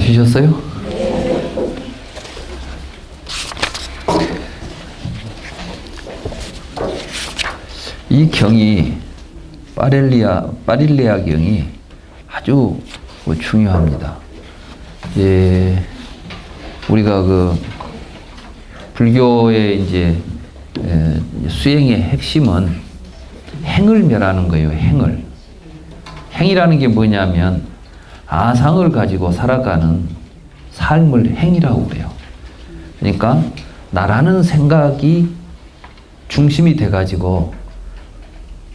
쉬셨어요? 이 경이 파릴레아 경이 아주 중요합니다. 예, 우리가 그 불교의 이제 수행의 핵심은 행을 멸하는 거예요. 행을. 행이라는 게 뭐냐면 아상을 가지고 살아가는 삶을 행이라고 그래요. 그러니까 나라는 생각이 중심이 돼가지고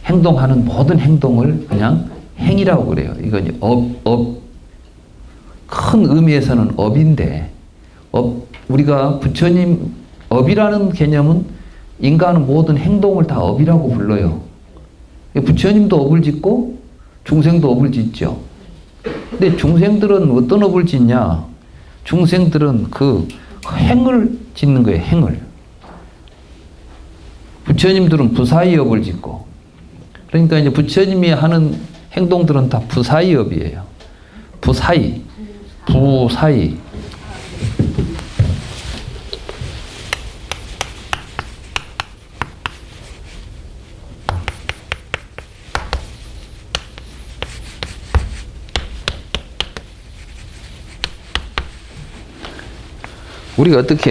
행동하는 모든 행동을 그냥 행이라고 그래요. 이건 큰 의미에서는 업인데, 우리가 부처님 업이라는 개념은 인간은 모든 행동을 다 업이라고 불러요. 부처님도 업을 짓고 중생도 업을 짓죠. 근데 중생들은 어떤 업을 짓냐? 중생들은 그 행을 짓는 거예요. 행을. 부처님들은 부사의 업을 짓고, 그러니까 이제 부처님이 하는 행동들은 다 부사의 업이에요. 부사의. 우리가 어떻게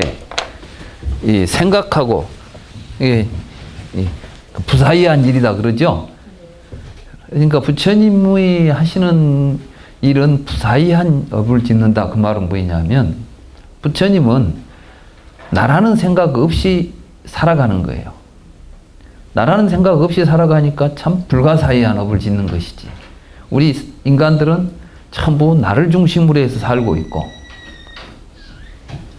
생각하고 부사의한 일이다 그러죠. 그러니까 부처님이 하시는 일은 부사의한 업을 짓는다. 그 말은 뭐냐면 부처님은 나라는 생각 없이 살아가는 거예요. 나라는 생각 없이 살아가니까 참 불가사의한 업을 짓는 것이지. 우리 인간들은 전부 나를 중심으로 해서 살고 있고,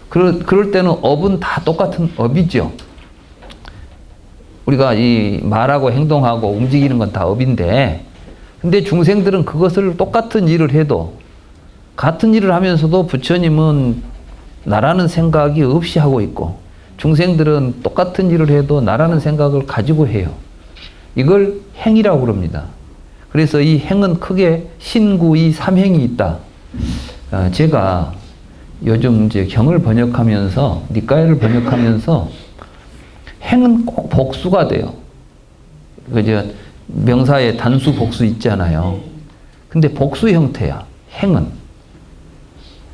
그럴 때는 업은 다 똑같은 업이죠. 우리가 이 말하고 행동하고 움직이는 건 다 업인데, 근데 중생들은 그것을 똑같은 일을 해도, 같은 일을 하면서도 부처님은 나라는 생각이 없이 하고 있고, 중생들은 똑같은 일을 해도 나라는 생각을 가지고 해요. 이걸 행이라고 그럽니다. 그래서 이 행은 크게 신구이 삼행이 있다. 제가 요즘 이제 경을 번역하면서, 니까야를 번역하면서 행은 꼭 복수가 돼요. 이제 명사에 단수 복수 있잖아요. 근데 복수 형태야. 행은.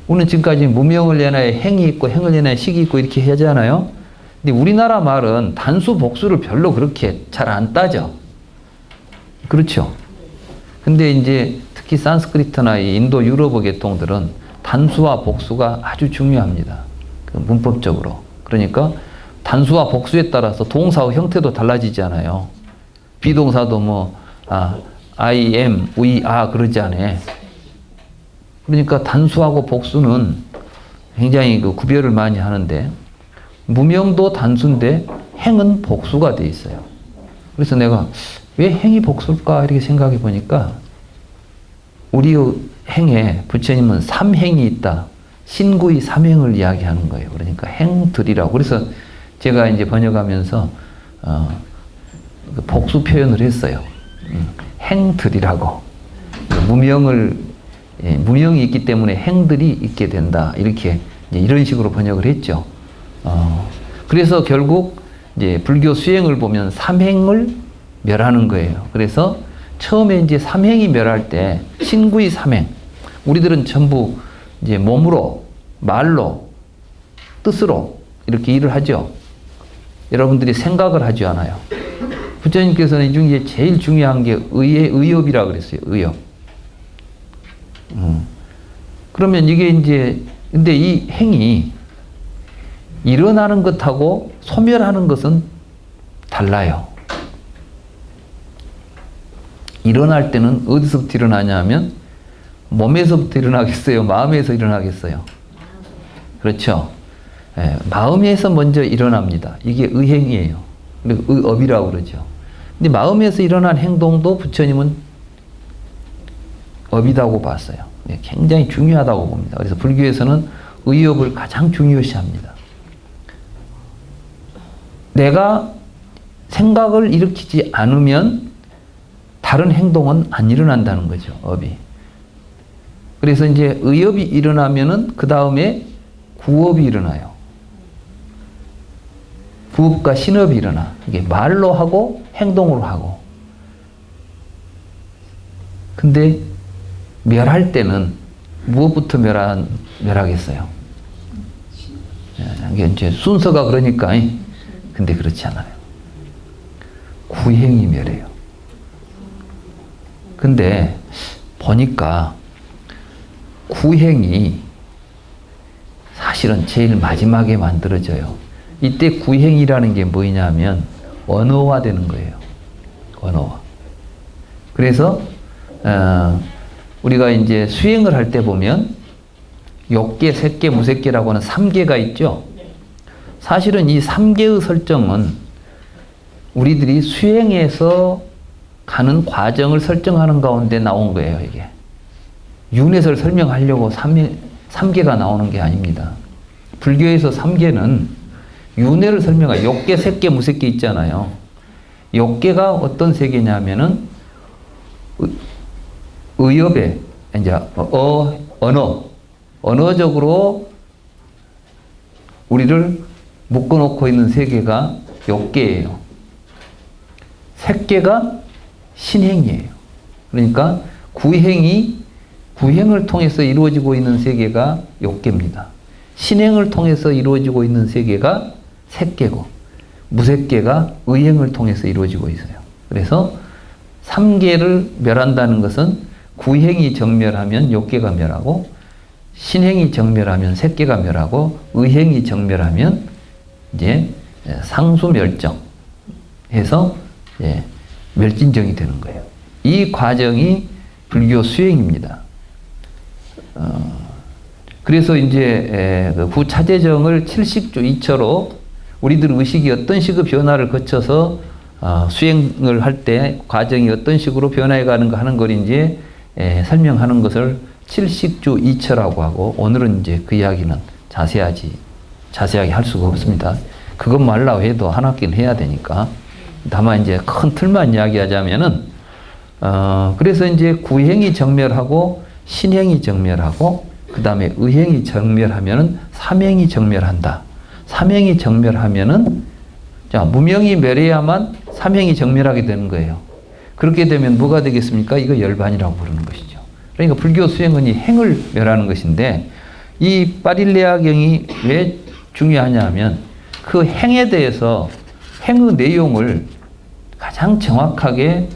우리는 지금까지 무명을 연하에 행이 있고 행을 연하에 식이 있고 이렇게 하잖아요. 근데 우리나라 말은 단수 복수를 별로 그렇게 잘 안 따져. 그렇죠? 근데 이제 특히 산스크리트나 인도 유럽어 계통들은 단수와 복수가 아주 중요합니다. 문법적으로. 그러니까 단수와 복수에 따라서 동사의 형태도 달라지잖아요. 비동사도 I am, we are 그러지 않아요. 그러니까 단수하고 복수는 굉장히 그 구별을 많이 하는데, 무명도 단수인데 행은 복수가 돼 있어요. 그래서 내가 왜 행이 복수일까 이렇게 생각해 보니까, 우리의 행에 부처님은 삼행이 있다. 신구의 삼행을 이야기하는 거예요. 그러니까 행들이라고. 그래서 제가 이제 번역하면서 복수 표현을 했어요. 행들이라고. 무명이 있기 때문에 행들이 있게 된다. 이렇게 이런 식으로 번역을 했죠. 그래서 결국 이제 불교 수행을 보면 삼행을 멸하는 거예요. 그래서 처음에 이제 삼행이 멸할 때 신구의 삼행. 우리들은 전부 이제 몸으로, 말로, 뜻으로 이렇게 일을 하죠. 여러분들이 생각을 하지 않아요. 부처님께서는 이 중에 제일 중요한 게 의업이라 그랬어요. 의업. 그러면 이게 이제, 근데 이 행이 일어나는 것하고 소멸하는 것은 달라요. 일어날 때는 어디서부터 일어나냐면 몸에서부터 일어나겠어요? 마음에서 일어나겠어요? 그렇죠? 마음에서 먼저 일어납니다. 이게 의행이에요. 그리고 의업이라고 그러죠. 근데 마음에서 일어난 행동도 부처님은 업이라고 봤어요. 굉장히 중요하다고 봅니다. 그래서 불교에서는 의업을 가장 중요시합니다. 내가 생각을 일으키지 않으면 다른 행동은 안 일어난다는 거죠. 업이. 그래서 이제 의업이 일어나면은 그 다음에 구업이 일어나요. 구업과 신업이 일어나. 이게 말로 하고 행동으로 하고. 근데 멸할 때는 무엇부터 멸하겠어요? 이게 이제 순서가 그러니까. 근데 그렇지 않아요. 구행이 멸해요. 근데 보니까 구행이 사실은 제일 마지막에 만들어져요. 이때 구행이라는 게 뭐냐면 언어화되는 거예요. 언어화. 그래서 우리가 이제 수행을 할 때 보면 욕계, 색계, 무색계라고 하는 3계가 있죠. 사실은 이 3계의 설정은 우리들이 수행해서 가는 과정을 설정하는 가운데 나온 거예요, 이게. 윤회를 설명하려고 3계가 나오는 게 아닙니다. 불교에서 3계는 윤회를 설명해요. 욕계, 색계, 무색계 있잖아요. 욕계가 어떤 세계냐면은 의업에 이제 언어적으로 우리를 묶어놓고 있는 세계가 욕계예요. 색계가 신행이에요. 그러니까 구행을 통해서 이루어지고 있는 세계가 욕계입니다. 신행을 통해서 이루어지고 있는 세계가 색계고, 무색계가 의행을 통해서 이루어지고 있어요. 그래서 3계를 멸한다는 것은 구행이 정멸하면 욕계가 멸하고, 신행이 정멸하면 색계가 멸하고, 의행이 정멸하면 이제 상수멸정 해서 멸진정이 되는 거예요. 이 과정이 불교 수행입니다. 그래서 이제 그 구차재정을 7식주 2처로 우리들 의식이 어떤 식의 변화를 거쳐서 수행을 할 때 과정이 어떤 식으로 변화해 가는가 하는 걸 이제 설명하는 것을 7식주 2처라고 하고, 오늘은 이제 그 이야기는 자세하게 할 수가 없습니다. 그것만 하려고 해도 한 학기는 해야 되니까. 다만 이제 큰 틀만 이야기하자면은, 그래서 이제 구행이 정멸하고, 신행이 정멸하고, 그 다음에 의행이 정멸하면은 삼행이 정멸한다. 삼행이 정멸하면은, 자, 무명이 멸해야만 삼행이 정멸하게 되는 거예요. 그렇게 되면 뭐가 되겠습니까? 이거 열반이라고 부르는 것이죠. 그러니까 불교 수행은 이 행을 멸하는 것인데, 이 파릴레아경이 왜 중요하냐 하면 그 행에 대해서 행의 내용을 가장 정확하게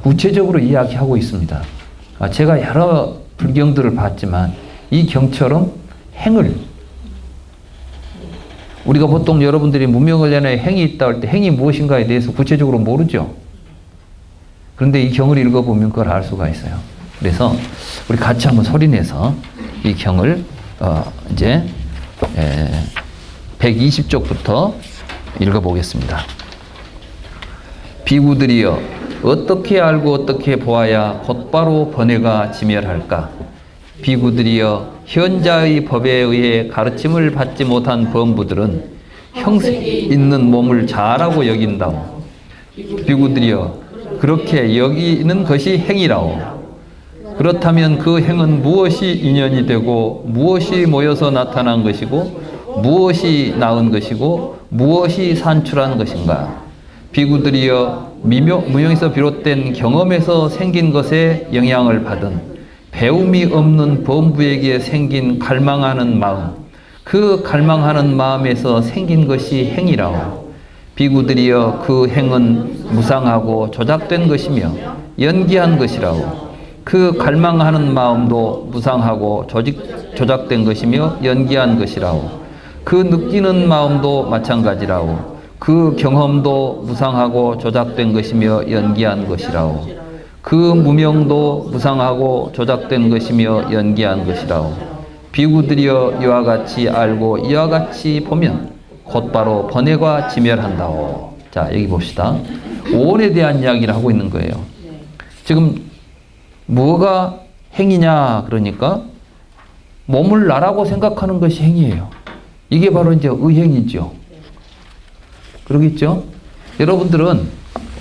구체적으로 이야기하고 있습니다. 제가 여러 불경들을 봤지만 이 경처럼 행을, 우리가 보통 여러분들이 문명을 연해 행이 있다 할 때 행이 무엇인가에 대해서 구체적으로 모르죠. 그런데 이 경을 읽어보면 그걸 알 수가 있어요. 그래서 우리 같이 한번 소리내서 이 경을 이제 120쪽부터 읽어보겠습니다. 비구들이여, 어떻게 알고 어떻게 보아야 곧바로 번뇌가 지멸할까? 비구들이여, 현자의 법에 의해 가르침을 받지 못한 범부들은 형식 있는 몸을 잘하고 여긴다오. 비구들이여, 그렇게 여기는 것이 행이라오. 그렇다면 그 행은 무엇이 인연이 되고, 무엇이 모여서 나타난 것이고, 무엇이 낳은 것이고, 무엇이 산출한 것인가? 비구들이여, 무명에서 비롯된 경험에서 생긴 것에 영향을 받은 배움이 없는 범부에게 생긴 갈망하는 마음, 그 갈망하는 마음에서 생긴 것이 행이라오. 비구들이여, 그 행은 무상하고 조작된 것이며 연기한 것이라오. 그 갈망하는 마음도 무상하고 조작된 것이며 연기한 것이라오. 그 느끼는 마음도 마찬가지라오. 그 경험도 무상하고 조작된 것이며 연기한 것이라오. 그 무명도 무상하고 조작된 것이며 연기한 것이라오. 비구들이여, 이와 같이 알고 이와 같이 보면 곧바로 번뇌가 지멸한다오. 자, 여기 봅시다. 오온에 대한 이야기를 하고 있는 거예요. 지금 뭐가 행이냐 그러니까 몸을 나라고 생각하는 것이 행이에요. 이게 바로 이제 의행이죠. 그러겠죠? 여러분들은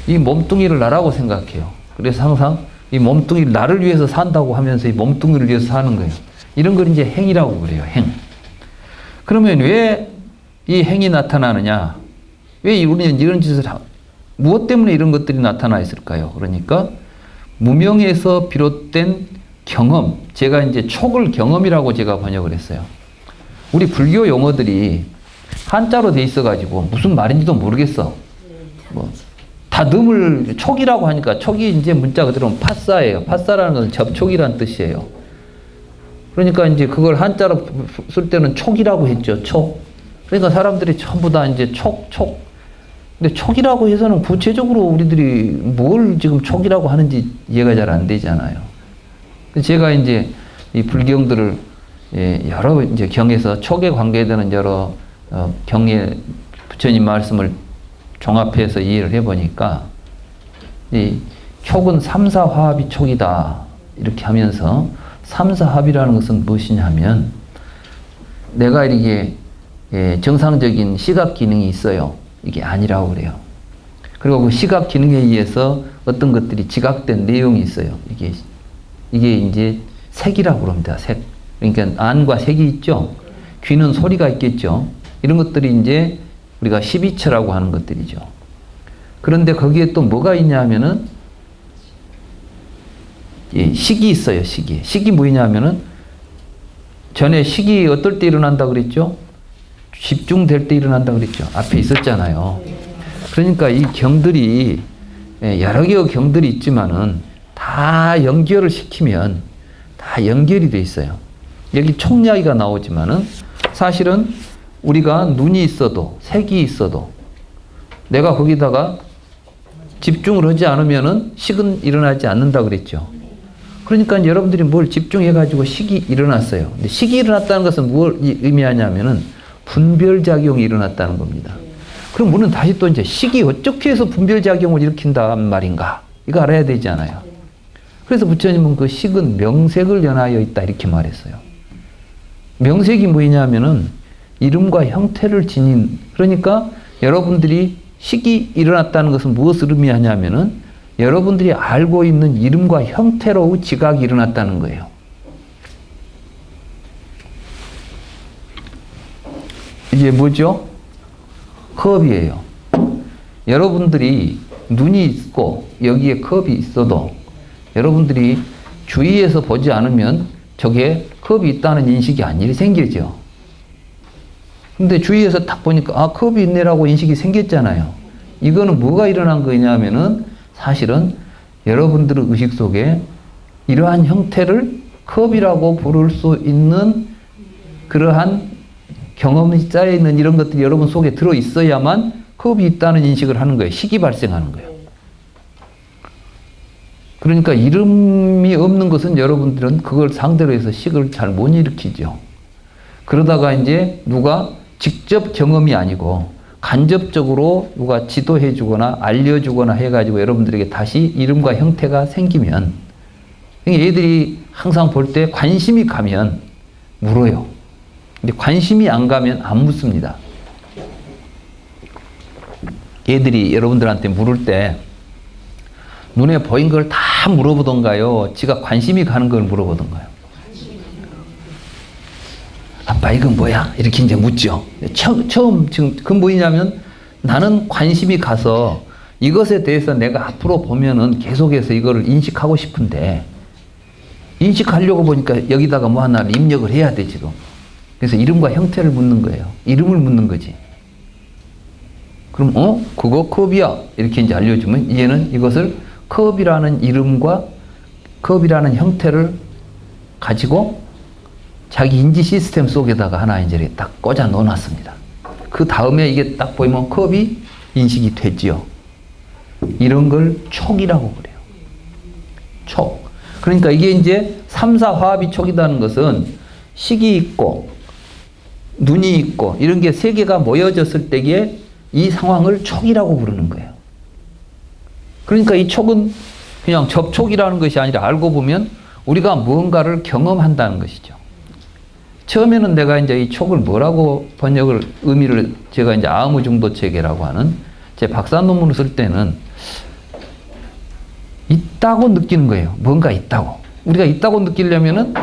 이 몸뚱이를 나라고 생각해요. 그래서 항상 이 몸뚱이 나를 위해서 산다고 하면서 이 몸뚱이를 위해서 사는 거예요. 이런 걸 이제 행이라고 그래요. 행. 그러면 왜 이 행이 나타나느냐? 왜 우리는 이런 짓을 무엇 때문에 이런 것들이 나타나 있을까요? 그러니까 무명에서 비롯된 경험, 제가 이제 촉을 경험이라고 제가 번역을 했어요. 우리 불교 용어들이 한자로 돼 있어가지고 무슨 말인지도 모르겠어. 뭐 다 늠을 촉이라고 하니까 촉이 이제 문자 그대로 파싸예요. 파싸라는 건 접촉이라는 뜻이에요. 그러니까 이제 그걸 한자로 쓸 때는 촉이라고 했죠. 촉. 그러니까 사람들이 전부 다 이제 촉. 근데 촉이라고 해서는 구체적으로 우리들이 뭘 지금 촉이라고 하는지 이해가 잘 안 되잖아요. 제가 이제 이 불경들을 여러 이제 경에서 촉에 관계되는 여러 경의 부처님 말씀을 종합해서 이해를 해보니까 이 촉은 삼사화합이 촉이다 이렇게 하면서 삼사합이라는 것은 무엇이냐 하면 내가 이렇게 정상적인 시각 기능이 있어요. 이게 아니라고 그래요. 그리고 그 시각 기능에 의해서 어떤 것들이 지각된 내용이 있어요. 이게 이제 색이라고 그럽니다. 색. 그러니까 안과 색이 있죠. 귀는 소리가 있겠죠. 이런 것들이 이제 우리가 십이처라고 하는 것들이죠. 그런데 거기에 또 뭐가 있냐 하면은 식이 있어요. 식이. 식이 뭐냐 하면은 전에 식이 어떨 때 일어난다 그랬죠? 집중될 때 일어난다 그랬죠. 앞에 있었잖아요. 그러니까 이 경들이 여러 개의 경들이 있지만은 다 연결을 시키면 다 연결이 돼 있어요. 여기 촉이야기가 나오지만은 사실은 우리가 눈이 있어도 색이 있어도 내가 거기다가 집중을 하지 않으면은 식은 일어나지 않는다 그랬죠. 그러니까 여러분들이 뭘 집중해 가지고 식이 일어났어요. 근데 식이 일어났다는 것은 뭘 의미하냐면은 분별작용이 일어났다는 겁니다. 그럼 우리는 다시 또 이제 식이 어떻게 해서 분별작용을 일으킨단 말인가? 이거 알아야 되잖아요. 그래서 부처님은 그 식은 명색을 연하여 있다 이렇게 말했어요. 명색이 뭐냐면은 이름과 형태를 지닌, 그러니까 여러분들이 식이 일어났다는 것은 무엇을 의미하냐면은 여러분들이 알고 있는 이름과 형태로 지각이 일어났다는 거예요. 이게 뭐죠? 컵이에요. 여러분들이 눈이 있고 여기에 컵이 있어도 여러분들이 주위에서 보지 않으면 저게 컵이 있다는 인식이 안 생기죠. 근데 주위에서 딱 보니까 아 컵이 있네라고 인식이 생겼잖아요. 이거는 뭐가 일어난 거냐면은 사실은 여러분들의 의식 속에 이러한 형태를 컵이라고 부를 수 있는 그러한 경험이 쌓여있는 이런 것들이 여러분 속에 들어있어야만 컵이 있다는 인식을 하는 거예요. 식이 발생하는 거예요. 그러니까 이름이 없는 것은 여러분들은 그걸 상대로 해서 식을 잘 못 일으키죠. 그러다가 이제 누가 직접 경험이 아니고 간접적으로 누가 지도해 주거나 알려주거나 해가지고 여러분들에게 다시 이름과 형태가 생기면 얘들이 항상 볼 때 관심이 가면 물어요. 근데 관심이 안 가면 안 묻습니다. 얘들이 여러분들한테 물을 때 눈에 보인 걸 다 물어보던가요? 지가 관심이 가는 걸 물어보던가요? 아빠 이건 뭐야? 이렇게 이제 묻죠. 처음 지금 그건 뭐냐면 나는 관심이 가서 이것에 대해서 내가 앞으로 보면은 계속해서 이거를 인식하고 싶은데 인식하려고 보니까 여기다가 뭐 하나 입력을 해야 돼 지금. 그래서 이름과 형태를 묻는 거예요. 이름을 묻는 거지. 그럼 그거 컵이야 이렇게 이제 알려주면 얘는 이것을 컵이라는 이름과 컵이라는 형태를 가지고 자기 인지 시스템 속에다가 하나 이제 딱 꽂아 넣어놨습니다. 그 다음에 이게 딱 보이면 컵이 인식이 되지요. 이런 걸 촉이라고 그래요. 촉. 그러니까 이게 이제 삼사화합이 촉이라는 것은 식이 있고 눈이 있고 이런 게 세 개가 모여졌을 때에 이 상황을 촉이라고 부르는 거예요. 그러니까 이 촉은 그냥 접촉이라는 것이 아니라 알고 보면 우리가 무언가를 경험한다는 것이죠. 처음에는 내가 이제 이 촉을 뭐라고 번역을 의미를 제가 이제 아무중도체계라고 하는 제 박사 논문을 쓸 때는 있다고 느끼는 거예요. 뭔가 있다고. 우리가 있다고 느끼려면은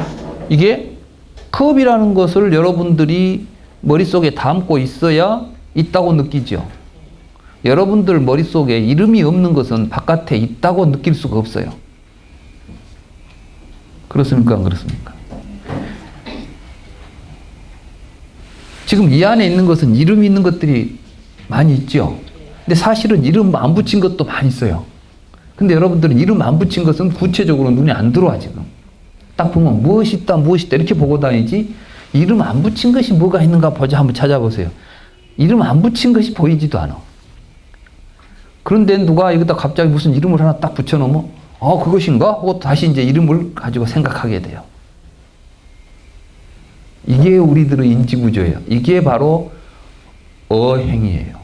이게 컵이라는 것을 여러분들이 머릿속에 담고 있어야 있다고 느끼죠. 여러분들 머릿속에 이름이 없는 것은 바깥에 있다고 느낄 수가 없어요. 그렇습니까? 안 그렇습니까? 지금 이 안에 있는 것은 이름이 있는 것들이 많이 있죠. 근데 사실은 이름 안 붙인 것도 많이 있어요. 근데 여러분들은 이름 안 붙인 것은 구체적으로 눈에 안 들어와, 지금. 딱 보면 무엇이 있다, 무엇이 있다 이렇게 보고 다니지, 이름 안 붙인 것이 뭐가 있는가 보자 한번 찾아보세요. 이름 안 붙인 것이 보이지도 않아. 그런데 누가 여기다 갑자기 무슨 이름을 하나 딱 붙여놓으면 그것인가? 하고 다시 이제 이름을 가지고 생각하게 돼요. 이게 우리들의 인지구조예요. 이게 바로 어행이에요.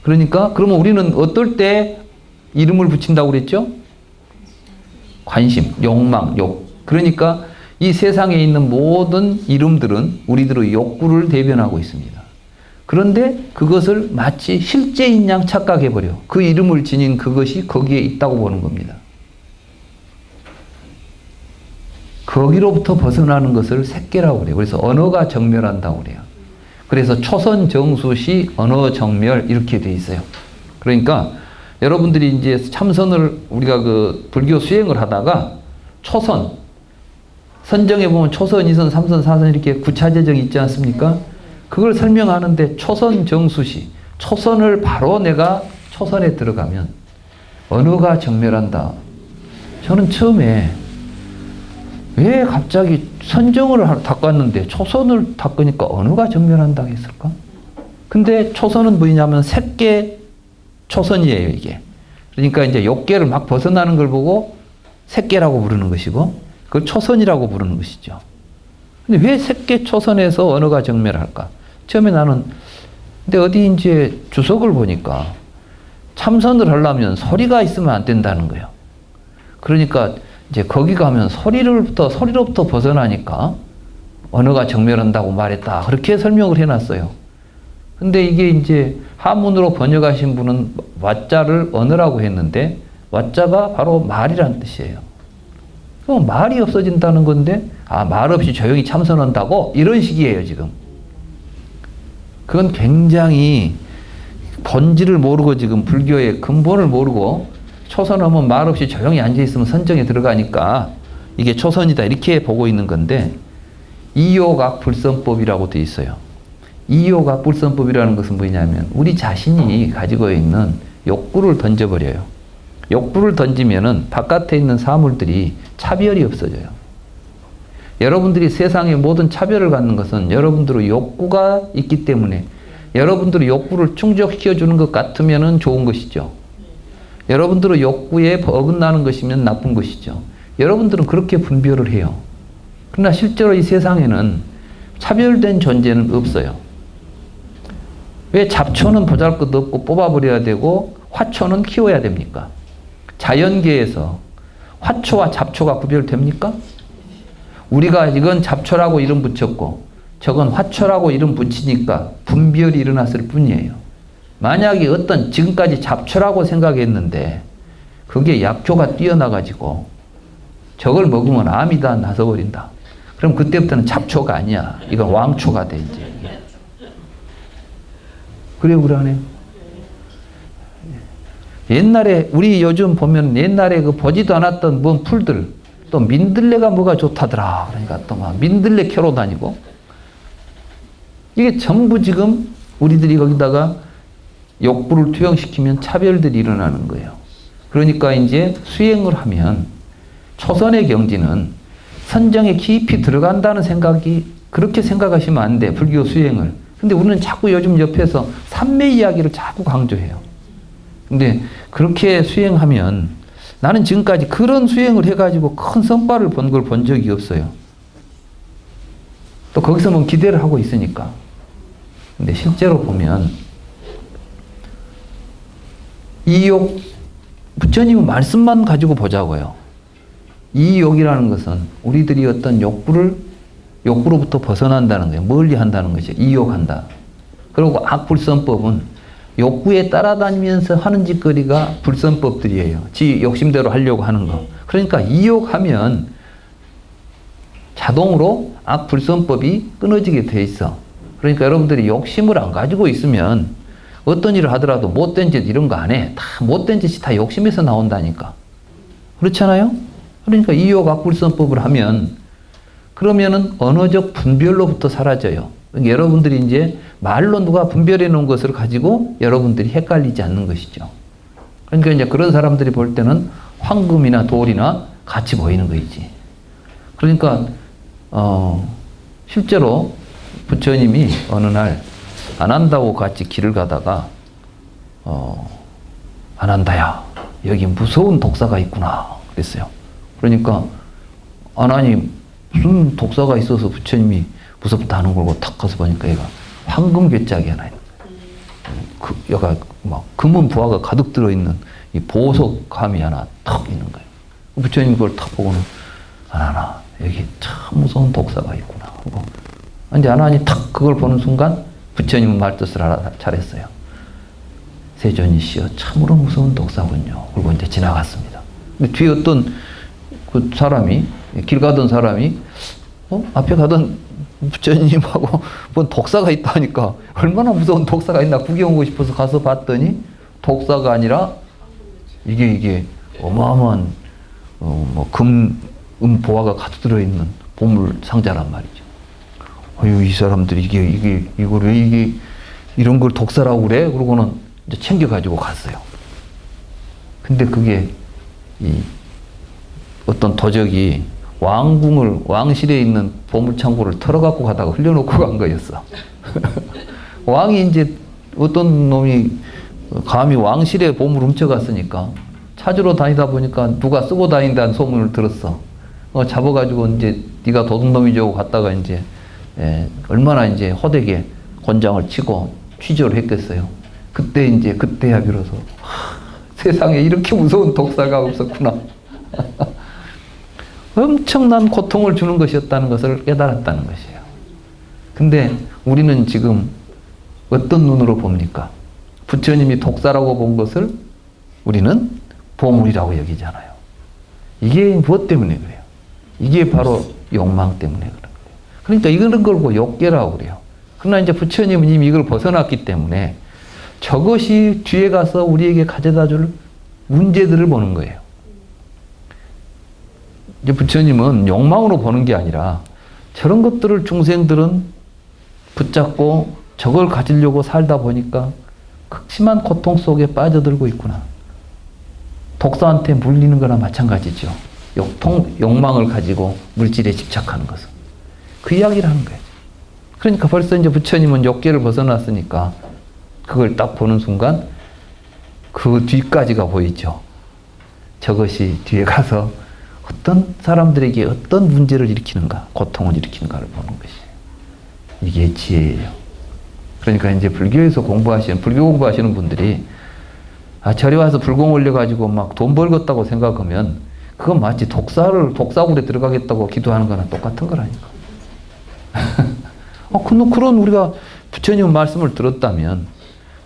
그러니까 그러면 우리는 어떨 때 이름을 붙인다고 그랬죠? 관심, 욕망, 욕. 그러니까 이 세상에 있는 모든 이름들은 우리들의 욕구를 대변하고 있습니다. 그런데 그것을 마치 실제인 양 착각해버려. 그 이름을 지닌 그것이 거기에 있다고 보는 겁니다. 거기로부터 벗어나는 것을 색계라고 그래요. 그래서 언어가 정멸한다고 그래요. 그래서 초선 정수시 언어 정멸 이렇게 돼 있어요. 그러니까 여러분들이 이제 참선을 우리가 그 불교 수행을 하다가 초선, 선정에 보면 초선, 2선, 3선, 4선 이렇게 구차제정이 있지 않습니까? 그걸 설명하는데 초선 정수시, 초선을 바로 내가 초선에 들어가면 언어가 정멸한다. 저는 처음에 왜 갑자기 선정을 닦았는데 초선을 닦으니까 언어가 정멸한다고 했을까? 근데 초선은 뭐냐면 색계 초선이에요, 이게. 그러니까 이제 욕계를 막 벗어나는 걸 보고 색계라고 부르는 것이고, 그걸 초선이라고 부르는 것이죠. 근데 왜 색계 초선에서 언어가 정멸할까? 처음에 나는, 근데 어디 이제 주석을 보니까 참선을 하려면 소리가 있으면 안 된다는 거예요. 그러니까 이제 거기 가면 소리로부터 벗어나니까 언어가 정멸한다고 말했다. 그렇게 설명을 해놨어요. 근데 이게 이제 한문으로 번역하신 분은 와자를 언어라고 했는데, 와자가 바로 말이란 뜻이에요. 그럼 말이 없어진다는 건데, 말 없이 조용히 참선한다고? 이런 식이에요, 지금. 그건 굉장히 본질을 모르고 지금 불교의 근본을 모르고 초선하면 말 없이 조용히 앉아있으면 선정에 들어가니까 이게 초선이다 이렇게 보고 있는 건데, 이욕악불선법이라고 돼 있어요. 이욕악불선법이라는 것은 뭐냐면 우리 자신이 가지고 있는 욕구를 던져버려요. 욕구를 던지면은 바깥에 있는 사물들이 차별이 없어져요. 여러분들이 세상의 모든 차별을 갖는 것은 여러분들의 욕구가 있기 때문에, 여러분들의 욕구를 충족시켜주는 것 같으면 좋은 것이죠. 여러분들의 욕구에 어긋나는 것이면 나쁜 것이죠. 여러분들은 그렇게 분별을 해요. 그러나 실제로 이 세상에는 차별된 존재는 없어요. 왜 잡초는 보잘것없고 뽑아버려야 되고 화초는 키워야 됩니까? 자연계에서 화초와 잡초가 구별됩니까? 우리가 이건 잡초라고 이름 붙였고 저건 화초라고 이름 붙이니까 분별이 일어났을 뿐이에요. 만약에 어떤 지금까지 잡초라고 생각했는데 그게 약초가 뛰어나가지고 저걸 먹으면 암이 다 나서버린다. 그럼 그때부터는 잡초가 아니야. 이건 왕초가 돼 이제. 그래요, 그러네요. 옛날에 우리 요즘 보면 옛날에 그 보지도 않았던 뭔 풀들, 또 민들레가 뭐가 좋다더라. 그러니까 또 막 민들레 캐러 다니고, 이게 전부 지금 우리들이 거기다가 욕구를 투영시키면 차별들이 일어나는 거예요. 그러니까 이제 수행을 하면 초선의 경지는 선정에 깊이 들어간다는 생각이, 그렇게 생각하시면 안 돼, 불교 수행을. 근데 우리는 자꾸 요즘 옆에서 삼매 이야기를 자꾸 강조해요. 근데 그렇게 수행하면, 나는 지금까지 그런 수행을 해가지고 큰 성과를 본 걸 본 적이 없어요. 또 거기서 뭐 기대를 하고 있으니까. 근데 실제로 보면 이 욕, 부처님은 말씀만 가지고 보자고요. 이 욕이라는 것은 우리들이 어떤 욕구로부터 벗어난다는 거예요. 멀리 한다는 것이죠. 이욕한다. 그리고 악불선법은 욕구에 따라다니면서 하는 짓거리가 불선법들이에요. 지 욕심대로 하려고 하는 거. 그러니까 이욕하면 자동으로 악불선법이 끊어지게 돼 있어. 그러니까 여러분들이 욕심을 안 가지고 있으면 어떤 일을 하더라도 못된 짓 이런 거 안 해. 다 못된 짓이 다 욕심에서 나온다니까. 그렇잖아요? 그러니까 이욕 악불선법을 하면 그러면은 언어적 분별로부터 사라져요. 그러니까 여러분들이 이제 말로 누가 분별해 놓은 것을 가지고 여러분들이 헷갈리지 않는 것이죠. 그러니까 이제 그런 사람들이 볼 때는 황금이나 돌이나 같이 보이는 거이지. 그러니까 실제로 부처님이 어느 날 안 한다고 같이 길을 가다가 안 한다야, 여기 무서운 독사가 있구나 그랬어요. 그러니까 아나니 무슨 독사가 있어서 부처님이 무섭다는 걸고 탁 가서 보니까 얘가 황금 괴짝이 하나 있는 거예요. 얘가 막 금은 부화가 가득 들어있는 이 보석함이 하나 탁 있는 거예요. 부처님 그걸 탁 보고는 아나나 여기 참 무서운 독사가 있구나 하고 이제 아나니 탁 그걸 보는 순간 부처님은 말뜻을 잘했어요. 세존이시여 참으로 무서운 독사군요. 그리고 이제 지나갔습니다. 근데 뒤에 어떤 그 사람이 길 가던 사람이 앞에 가던 부처님하고 뭔 독사가 있다 하니까 얼마나 무서운 독사가 있나 구경 오고 싶어서 가서 봤더니 독사가 아니라 이게 어마어마한 뭐 금, 보화가 가득 들어있는 보물 상자란 말이죠. 어휴, 이 사람들이 이걸 왜 이런 걸 독사라고 그래? 그러고는 이제 챙겨가지고 갔어요. 근데 그게 어떤 도적이 왕실에 있는 보물창고를 털어갖고 가다가 흘려놓고 간 거였어. 왕이 이제 어떤 놈이 감히 왕실에 보물 훔쳐갔으니까 찾으러 다니다 보니까 누가 쓰고 다닌다는 소문을 들었어. 잡아가지고 이제 네가 도둑놈이죠 갔다가 이제 얼마나 이제 호되게 권장을 치고 취조를 했겠어요. 그때야 비로소 세상에 이렇게 무서운 독사가 없었구나. 엄청난 고통을 주는 것이었다는 것을 깨달았다는 것이에요. 근데 우리는 지금 어떤 눈으로 봅니까? 부처님이 독사라고 본 것을 우리는 보물이라고 여기잖아요. 이게 무엇 때문에 그래요? 이게 바로 욕망 때문에 그런 거예요. 그러니까 이런 걸 보고 욕계라고 그래요. 그러나 이제 부처님은 이미 이걸 벗어났기 때문에 저것이 뒤에 가서 우리에게 가져다 줄 문제들을 보는 거예요. 이제 부처님은 욕망으로 보는 게 아니라 저런 것들을 중생들은 붙잡고 저걸 가지려고 살다 보니까 극심한 고통 속에 빠져들고 있구나. 독사한테 물리는 거나 마찬가지죠. 욕망을 가지고 물질에 집착하는 것은. 그 이야기를 하는 거예요. 그러니까 벌써 이제 부처님은 욕계를 벗어났으니까 그걸 딱 보는 순간 그 뒤까지가 보이죠. 저것이 뒤에 가서 어떤 사람들에게 어떤 문제를 일으키는가, 고통을 일으키는가를 보는 것이에요. 이게 지혜예요. 그러니까 이제 불교 공부하시는 분들이 절에 와서 불공 올려가지고 막 돈 벌겠다고 생각하면 그건 마치 독사굴에 들어가겠다고 기도하는 거나 똑같은 거라니까. 그런 우리가 부처님 말씀을 들었다면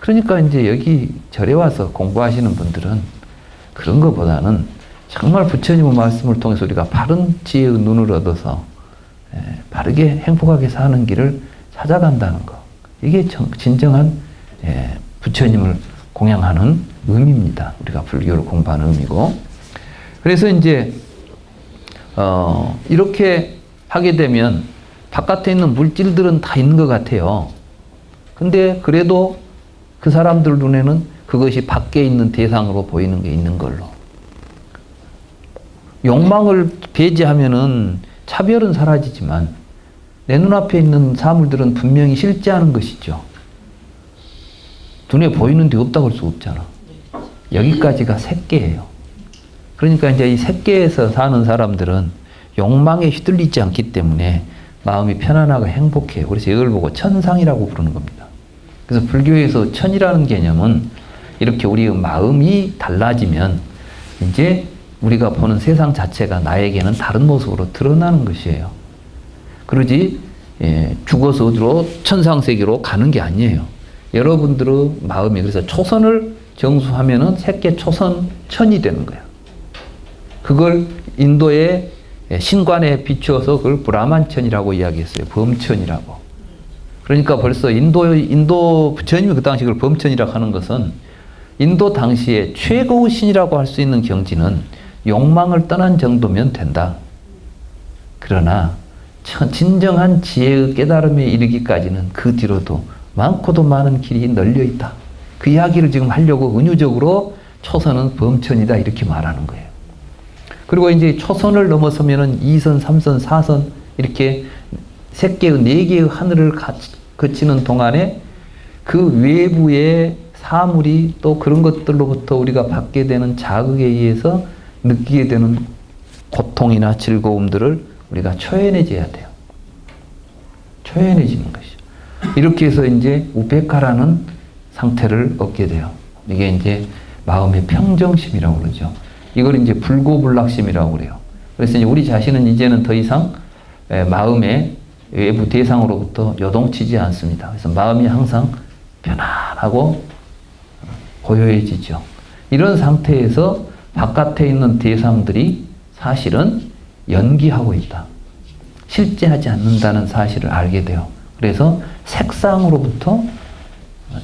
그러니까 이제 여기 절에 와서 공부하시는 분들은 그런 것보다는 정말 부처님의 말씀을 통해서 우리가 바른 지혜의 눈을 얻어서 바르게 행복하게 사는 길을 찾아간다는 것. 이게 진정한 부처님을 공양하는 의미입니다. 우리가 불교를 공부하는 의미고. 그래서 이제 이렇게 하게 되면 바깥에 있는 물질들은 다 있는 것 같아요. 근데 그래도 그 사람들 눈에는 그것이 밖에 있는 대상으로 보이는 게 있는 걸로. 욕망을 배제하면은 차별은 사라지지만 내 눈앞에 있는 사물들은 분명히 실제하는 것이죠. 눈에 보이는데 없다고 할 수 없잖아. 여기까지가 색계예요. 그러니까 이제 이 색계에서 사는 사람들은 욕망에 휘둘리지 않기 때문에 마음이 편안하고 행복해요. 그래서 이걸 보고 천상이라고 부르는 겁니다. 그래서 불교에서 천이라는 개념은 이렇게 우리의 마음이 달라지면 이제 우리가 보는 세상 자체가 나에게는 다른 모습으로 드러나는 것이에요. 그러지 죽어서 어디로 천상세계로 가는 게 아니에요. 여러분들의 마음이 그래서 초선을 정수하면은 새끼 초선 천이 되는 거야. 그걸 인도의 신관에 비추어서 그걸 브라만천이라고 이야기했어요. 범천이라고. 그러니까 벌써 인도 부처님이 그 당시 그걸 범천이라고 하는 것은 인도 당시에 최고의 신이라고 할 수 있는 경지는 욕망을 떠난 정도면 된다. 그러나 진정한 지혜의 깨달음에 이르기까지는 그 뒤로도 많고도 많은 길이 널려 있다. 그 이야기를 지금 하려고 은유적으로 초선은 범천이다 이렇게 말하는 거예요. 그리고 이제 초선을 넘어서면은 2선, 3선, 4선 이렇게 3개의, 4개의 하늘을 거치는 동안에 그 외부의 사물이 또 그런 것들로부터 우리가 받게 되는 자극에 의해서 느끼게 되는 고통이나 즐거움들을 우리가 초연해져야 돼요. 초연해지는 것이죠. 이렇게 해서 이제 우페카라는 상태를 얻게 돼요. 이게 이제 마음의 평정심이라고 그러죠. 이걸 이제 불고불락심이라고 그래요. 그래서 이제 우리 자신은 이제는 더 이상 마음의 외부 대상으로부터 요동치지 않습니다. 그래서 마음이 항상 편안하고 고요해지죠. 이런 상태에서 바깥에 있는 대상들이 사실은 연기하고 있다. 실제하지 않는다는 사실을 알게 돼요. 그래서 색상으로부터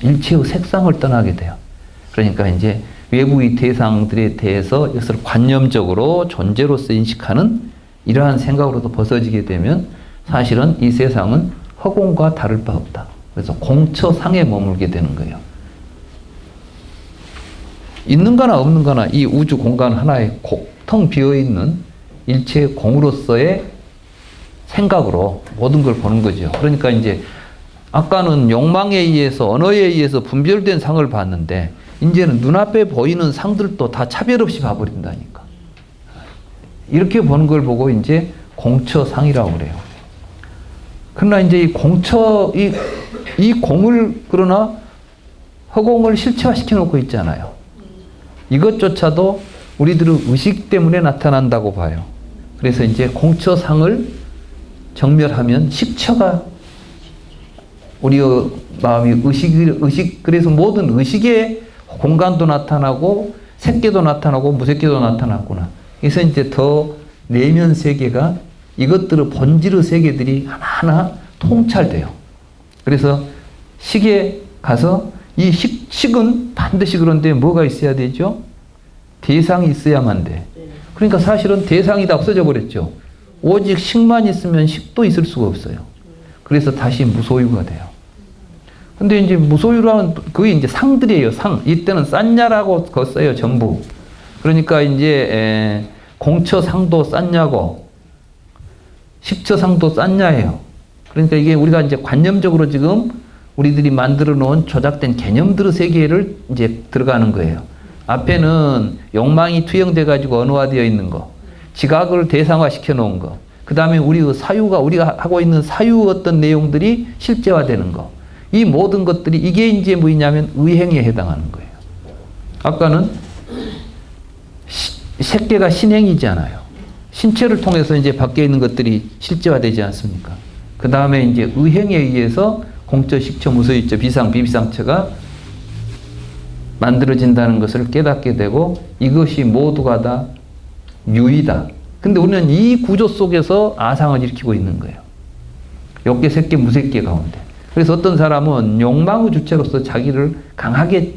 일체의 색상을 떠나게 돼요. 그러니까 이제 외부의 대상들에 대해서 이것을 관념적으로 존재로서 인식하는 이러한 생각으로도 벗어지게 되면 사실은 이 세상은 허공과 다를 바 없다. 그래서 공처상에 머물게 되는 거예요. 있는 거나 없는 거나 이 우주 공간 하나에 텅 비어있는 일체의 공으로서의 생각으로 모든 걸 보는 거죠. 그러니까 이제 아까는 욕망에 의해서 언어에 의해서 분별된 상을 봤는데 이제는 눈앞에 보이는 상들도 다 차별 없이 봐버린다니까. 이렇게 보는 걸 보고 이제 공처상이라고 그래요. 그러나 이제 이 공을 그러나 허공을 실체화시켜 놓고 있잖아요. 이것조차도 우리들의 의식 때문에 나타난다고 봐요. 그래서 이제 공처상을 정멸하면 식처가 우리의 마음이 그래서 모든 의식의 공간도 나타나고 색계도 나타나고 무색계도 나타났구나. 그래서 이제 더 내면 세계가 이것들의 본질의 세계들이 하나하나 통찰돼요. 그래서 식에 가서 이 식은 반드시 그런데 뭐가 있어야 되죠? 대상이 있어야만 돼. 그러니까 사실은 대상이 다 없어져 버렸죠. 오직 식만 있으면 식도 있을 수가 없어요. 그래서 다시 무소유가 돼요. 근데 이제 무소유라는 그게 이제 상들이에요. 상. 이때는 싼냐라고 썼어요. 전부. 그러니까 이제 공처상도 쌌냐고 식처상도 쌌냐예요. 그러니까 이게 우리가 이제 관념적으로 지금 우리들이 만들어 놓은 조작된 개념들의 세계를 이제 들어가는 거예요. 앞에는 욕망이 투영돼 가지고 언어화되어 있는 거, 지각을 대상화시켜 놓은 거, 그 다음에 우리가 하고 있는 사유 어떤 내용들이 실제화되는 거, 이 모든 것들이 이게 이제 뭐냐면 의행에 해당하는 거예요. 아까는 색계가 신행이잖아요. 신체를 통해서 이제 밖에 있는 것들이 실제화되지 않습니까? 그 다음에 이제 의행에 의해서 공처, 식처, 무소유처, 비상, 비비상처가 만들어진다는 것을 깨닫게 되고 이것이 모두가 다 유이다. 근데 우리는 이 구조 속에서 아상을 일으키고 있는 거예요. 욕계, 색계, 무색계 가운데. 그래서 어떤 사람은 욕망의 주체로서 자기를 강하게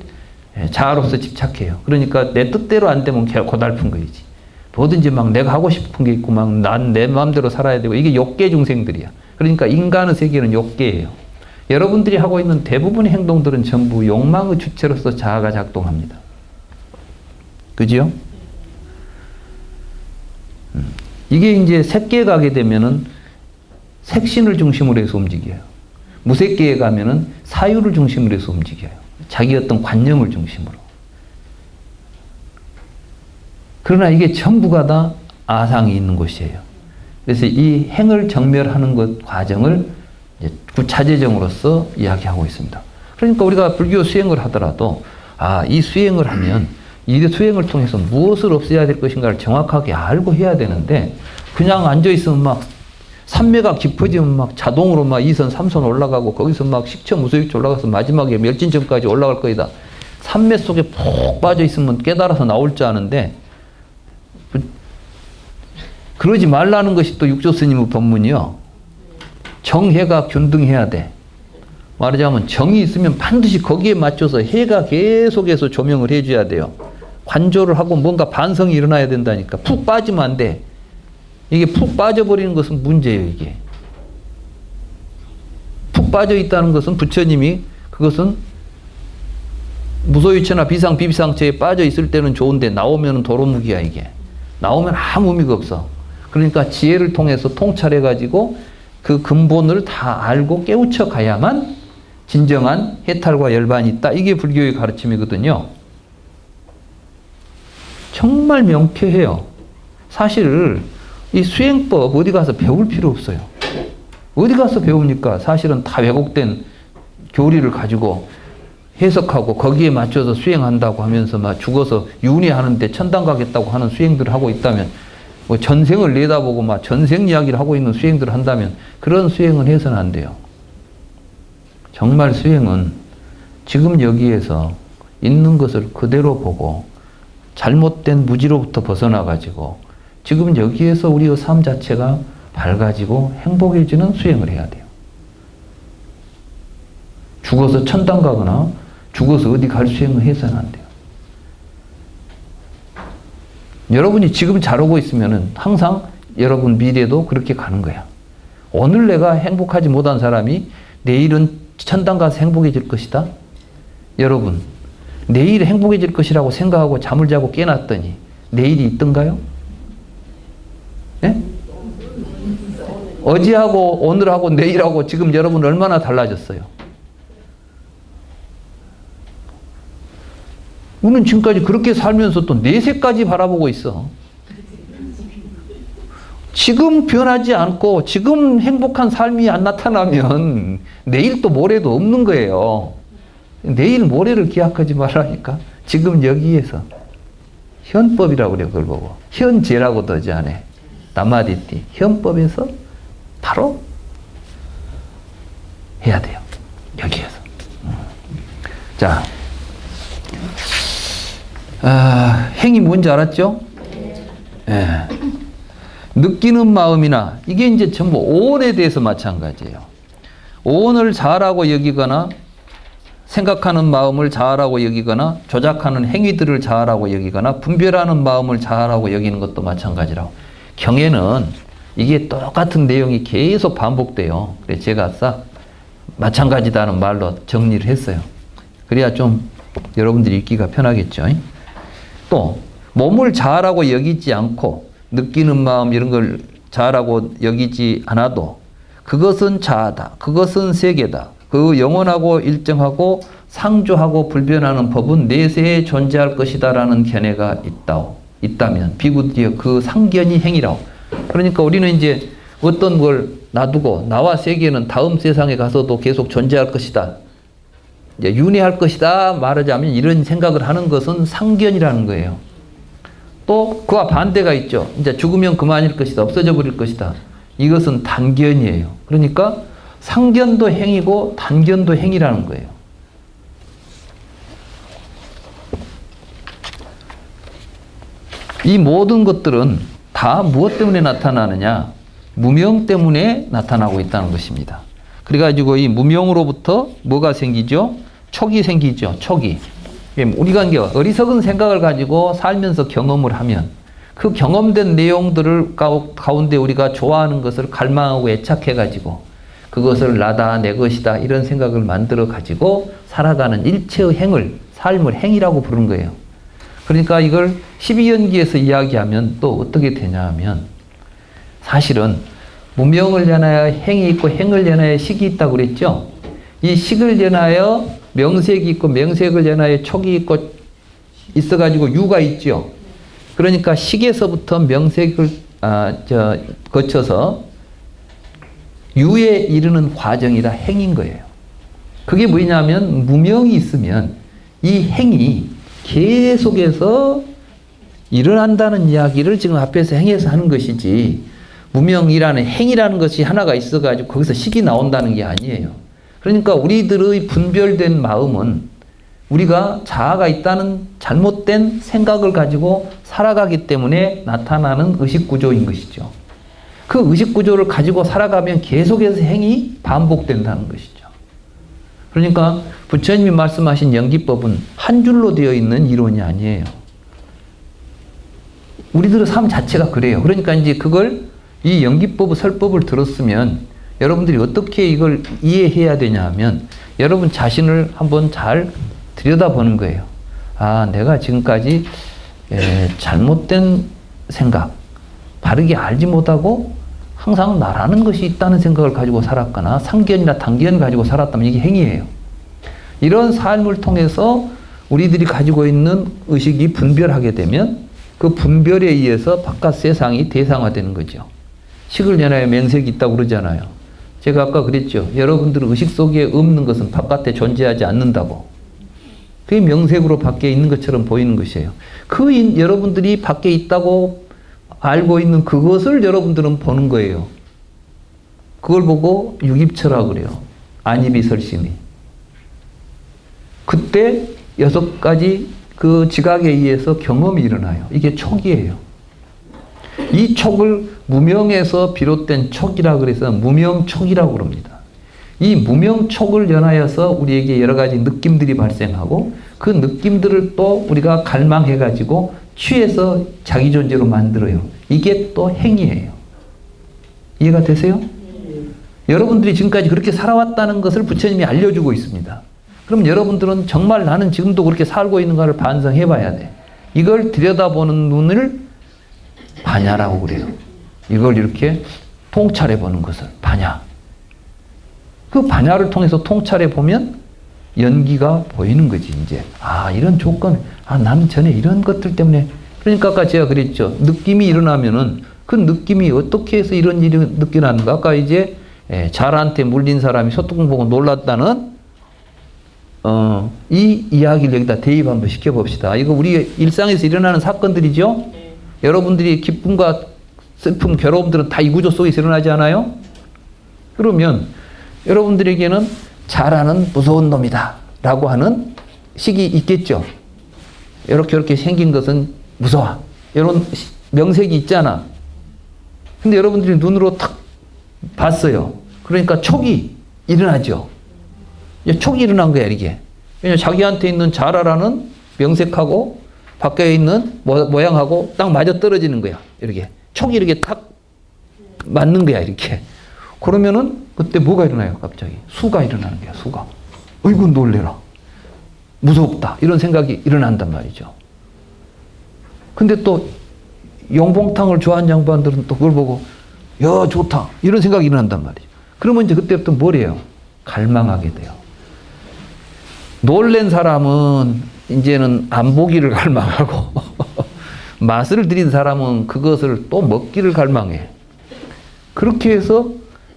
자아로서 집착해요. 그러니까 내 뜻대로 안 되면 고달픈 거이지. 뭐든지 막 내가 하고 싶은 게 있고 막 난 내 마음대로 살아야 되고 이게 욕계 중생들이야. 그러니까 인간의 세계는 욕계예요. 여러분들이 하고 있는 대부분의 행동들은 전부 욕망의 주체로서 자아가 작동합니다. 그죠? 이게 이제 색계에 가게 되면은 색신을 중심으로 해서 움직여요. 무색계에 가면은 사유를 중심으로 해서 움직여요. 자기 어떤 관념을 중심으로. 그러나 이게 전부가 다 아상이 있는 곳이에요. 그래서 이 행을 정멸하는 것 과정을 구차재정으로서 이야기하고 있습니다. 그러니까 우리가 불교 수행을 하더라도 이 수행을 하면 이 수행을 통해서 무엇을 없애야 될 것인가를 정확하게 알고 해야 되는데 그냥 앉아있으면 막 산매가 깊어지면 막 자동으로 막 2선, 3선 올라가고 거기서 막 식처 무소유치 올라가서 마지막에 멸진점까지 올라갈 거이다. 산매 속에 푹 빠져 있으면 깨달아서 나올 줄 아는데 그러지 말라는 것이 또 육조 스님의 법문이요. 정해가 균등해야 돼. 말하자면 정이 있으면 반드시 거기에 맞춰서 해가 계속해서 조명을 해줘야 돼요. 관조를 하고 뭔가 반성이 일어나야 된다니까. 푹 빠지면 안 돼. 이게 푹 빠져버리는 것은 문제예요, 이게. 푹 빠져 있다는 것은 부처님이 그것은 무소유처나 비상, 비비상처에 빠져 있을 때는 좋은데 나오면 도로묵이야, 이게. 나오면 아무 의미가 없어. 그러니까 지혜를 통해서 통찰해가지고 그 근본을 다 알고 깨우쳐 가야만 진정한 해탈과 열반이 있다. 이게 불교의 가르침이거든요. 정말 명쾌해요. 사실 이 수행법 어디 가서 배울 필요 없어요. 어디 가서 배웁니까? 사실은 다 왜곡된 교리를 가지고 해석하고 거기에 맞춰서 수행한다고 하면서 막 죽어서 윤회하는데 천당 가겠다고 하는 수행들을 하고 있다면, 뭐 전생을 내다보고 막 전생 이야기를 하고 있는 수행들을 한다면 그런 수행은 해서는 안 돼요. 정말 수행은 지금 여기에서 있는 것을 그대로 보고 잘못된 무지로부터 벗어나가지고 지금 여기에서 우리의 삶 자체가 밝아지고 행복해지는 수행을 해야 돼요. 죽어서 천당 가거나 죽어서 어디 갈 수행을 해서는 안 돼요. 여러분이 지금 잘하고 있으면 항상 여러분 미래도 그렇게 가는 거야. 오늘 내가 행복하지 못한 사람이 내일은 천당 가서 행복해질 것이다. 여러분, 내일 행복해질 것이라고 생각하고 잠을 자고 깨놨더니 내일이 있던가요? 네? 어제하고 오늘하고 내일하고 지금 여러분 얼마나 달라졌어요? 우리는 지금까지 그렇게 살면서 또 내세까지 바라보고 있어. 지금 변하지 않고 지금 행복한 삶이 안 나타나면 내일 또 모레도 없는 거예요. 내일 모레를 기약하지 말라니까. 지금 여기에서 현법이라고 그래. 그걸 보고 현재라고도 하지 않아. 나마디띠 현법에서 바로 해야 돼요. 여기에서. 자, 행이 뭔지 알았죠? 예. 느끼는 마음이나 이게 이제 전부 오온에 대해서 마찬가지예요. 오온을 자아라고 여기거나 생각하는 마음을 자아라고 여기거나 조작하는 행위들을 자아라고 여기거나 분별하는 마음을 자아라고 여기는 것도 마찬가지라고. 경에는 이게 똑같은 내용이 계속 반복돼요. 그래서 제가 싹 마찬가지다는 말로 정리를 했어요. 그래야 좀 여러분들이 읽기가 편하겠죠. 또 몸을 자아라고 여기지 않고 느끼는 마음 이런 걸 자아라고 여기지 않아도 그것은 자아다. 그것은 세계다. 그 영원하고 일정하고 상조하고 불변하는 법은 내세에 존재할 것이다라는 견해가 있다면 비구드리어 그 상견이 행이라고. 그러니까 우리는 이제 어떤 걸 놔두고 나와 세계는 다음 세상에 가서도 계속 존재할 것이다. 이제 윤회할 것이다 말하자면 이런 생각을 하는 것은 상견이라는 거예요. 또 그와 반대가 있죠. 이제 죽으면 그만일 것이다. 없어져 버릴 것이다. 이것은 단견이에요. 그러니까 상견도 행이고 단견도 행이라는 거예요. 이 모든 것들은 다 무엇 때문에 나타나느냐? 무명 때문에 나타나고 있다는 것입니다. 그래가지고 이 무명으로부터 뭐가 생기죠? 촉이 생기죠. 촉이. 우리가 어리석은 생각을 가지고 살면서 경험을 하면 그 경험된 내용들을 가운데 우리가 좋아하는 것을 갈망하고 애착해가지고 그것을 나다, 내 것이다 이런 생각을 만들어 가지고 살아가는 일체의 행을, 삶을 행이라고 부르는 거예요. 그러니까 이걸 12연기에서 이야기하면 또 어떻게 되냐 하면 사실은 무명을 연하여 행이 있고 행을 연하여 식이 있다고 그랬죠. 이 식을 연하여 명색이 있고 명색을 연하여 촉이 있고 있어가지고 유가 있죠. 그러니까 식에서부터 명색을 거쳐서 유에 이르는 과정이라 행인 거예요. 그게 뭐냐면 무명이 있으면 이 행이 계속해서 일어난다는 이야기를 지금 앞에서 행해서 하는 것이지 무명이라는 행이라는 것이 하나가 있어가지고 거기서 식이 나온다는 게 아니에요. 그러니까 우리들의 분별된 마음은 우리가 자아가 있다는 잘못된 생각을 가지고 살아가기 때문에 나타나는 의식구조인 것이죠. 그 의식구조를 가지고 살아가면 계속해서 행이 반복된다는 것이죠. 그러니까 부처님이 말씀하신 연기법은 한 줄로 되어 있는 이론이 아니에요. 우리들의 삶 자체가 그래요. 그러니까 이제 그걸 이 연기법, 설법을 들었으면 여러분들이 어떻게 이걸 이해해야 되냐 하면 여러분 자신을 한번 잘 들여다보는 거예요. 아, 내가 지금까지 잘못된 생각, 바르게 알지 못하고 항상 나라는 것이 있다는 생각을 가지고 살았거나 상견이나 단견을 가지고 살았다면 이게 행위예요. 이런 삶을 통해서 우리들이 가지고 있는 의식이 분별하게 되면 그 분별에 의해서 바깥 세상이 대상화되는 거죠. 식을 연하여 명색이 있다고 그러잖아요. 제가 아까 그랬죠. 여러분들의 의식 속에 없는 것은 바깥에 존재하지 않는다고. 그게 명색으로 밖에 있는 것처럼 보이는 것이에요. 여러분들이 밖에 있다고 알고 있는 그것을 여러분들은 보는 거예요. 그걸 보고 유깁처라고 그래요. 안입이설심이. 그때 6가지 그 지각에 의해서 경험이 일어나요. 이게 촉이에요. 이 촉을 무명에서 비롯된 촉이라고 그래서 무명촉이라고 그럽니다. 이 무명촉을 연하여서 우리에게 여러 가지 느낌들이 발생하고 그 느낌들을 또 우리가 갈망해가지고 취해서 자기 존재로 만들어요. 이게 또 행위예요. 이해가 되세요? 여러분들이 지금까지 그렇게 살아왔다는 것을 부처님이 알려주고 있습니다. 그럼 여러분들은 정말 나는 지금도 그렇게 살고 있는가를 반성해 봐야 돼. 이걸 들여다보는 눈을 반야라고 그래요. 이걸 이렇게 통찰해 보는 것을 반야. 그 반야를 통해서 통찰해 보면 연기가 보이는 거지, 이제. 아, 이런 조건, 나는 전에 이런 것들 때문에. 그러니까 아까 제가 그랬죠. 느낌이 일어나면은 그 느낌이 어떻게 해서 이런 일이 느껴나는가? 아까 이제 자라한테 물린 사람이 소뚜껑 보고 놀랐다는 이 이야기를 여기다 대입 한번 시켜봅시다. 이거 우리 일상에서 일어나는 사건들이죠? 네. 여러분들이 기쁨과 슬픔, 괴로움들은 다 이 구조 속에서 일어나지 않아요? 그러면 여러분들에게는 자라는 무서운 놈이다 라고 하는 식이 있겠죠. 이렇게 생긴 것은 무서워. 이런 명색이 있잖아. 근데 여러분들이 눈으로 탁 봤어요. 그러니까 촉이 일어나죠. 촉이 일어난 거야, 이게. 왜냐면 자기한테 있는 자라라는 명색하고 밖에 있는 모양하고 딱 맞아 떨어지는 거야. 이렇게. 촉이 이렇게 탁 맞는 거야, 이렇게. 그러면은 그때 뭐가 일어나요, 갑자기? 수가 일어나는 거야, 수가. 어이구, 놀래라. 무섭다. 이런 생각이 일어난단 말이죠. 근데 또 용봉탕을 좋아하는 양반들은 또 그걸 보고 야, 좋다. 이런 생각이 일어난단 말이죠. 그러면 이제 그때부터 뭘 해요? 갈망하게 돼요. 놀란 사람은 이제는 안 보기를 갈망하고 맛을 들인 사람은 그것을 또 먹기를 갈망해. 그렇게 해서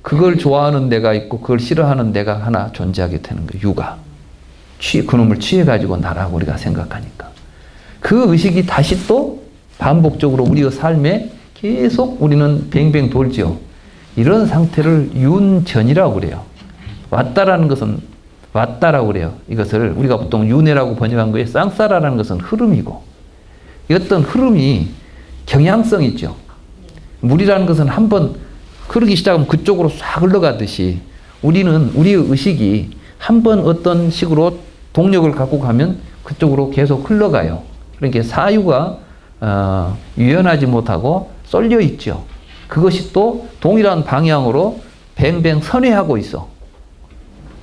그걸 좋아하는 내가 있고 그걸 싫어하는 내가 하나 존재하게 되는 거예요. 유가. 그놈을 취해가지고 나라고 우리가 생각하니까. 그 의식이 다시 또 반복적으로 우리의 삶에 계속 우리는 뱅뱅 돌죠. 이런 상태를 윤전이라고 그래요. 왔다라는 것은 왔다라고 그래요. 이것을 우리가 보통 윤회라고 번역한 거에 쌍싸라라는 것은 흐름이고, 어떤 흐름이 경향성 있죠. 물이라는 것은 한번 흐르기 시작하면 그쪽으로 싹 흘러가듯이 우리는 우리의 의식이 한번 어떤 식으로 동력을 갖고 가면 그쪽으로 계속 흘러가요. 그러니까 사유가 유연하지 못하고 쏠려 있죠. 그것이 또 동일한 방향으로 뱅뱅 선회하고 있어.